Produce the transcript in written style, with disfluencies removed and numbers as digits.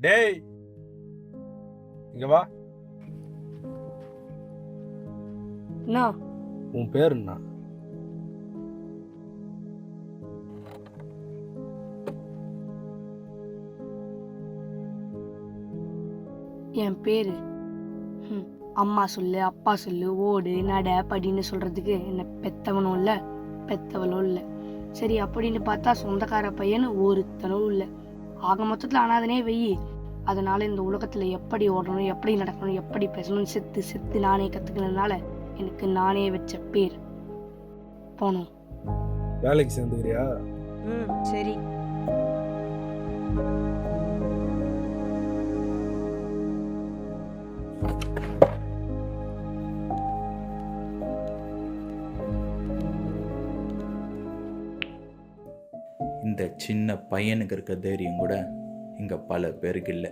டேய் இங்க வா. என்ன? உன் பேர் என்ன? என் பேரு அம்மா சொல்லு, அப்பா சொல்லு, ஓடு, நட, படின்னு சொல்றதுக்கு என்ன பெத்தவனும் இல்லை, பெத்தவளும் இல்லை. சரி, அப்படின்னு பார்த்தா சொந்தக்கார பையனு ஒருத்தனும் இல்லை. ஆக மொத்தத்தில் அனாதனே வெயி. அதனால இந்த உலகத்துல எப்படி ஓடணும், எப்படி நடக்கணும், எப்படி பேசணும் செத்து செத்து நானே கத்துக்கிறதுனால எனக்கு நானே வச்ச பேர் போனோம். வேலைக்கு சேர்ந்துக்கிறியா? சரி. இந்த சின்ன பையனுக்கு இருக்க தைரியம் கூட இங்கே பல பேருக்கு இல்லை.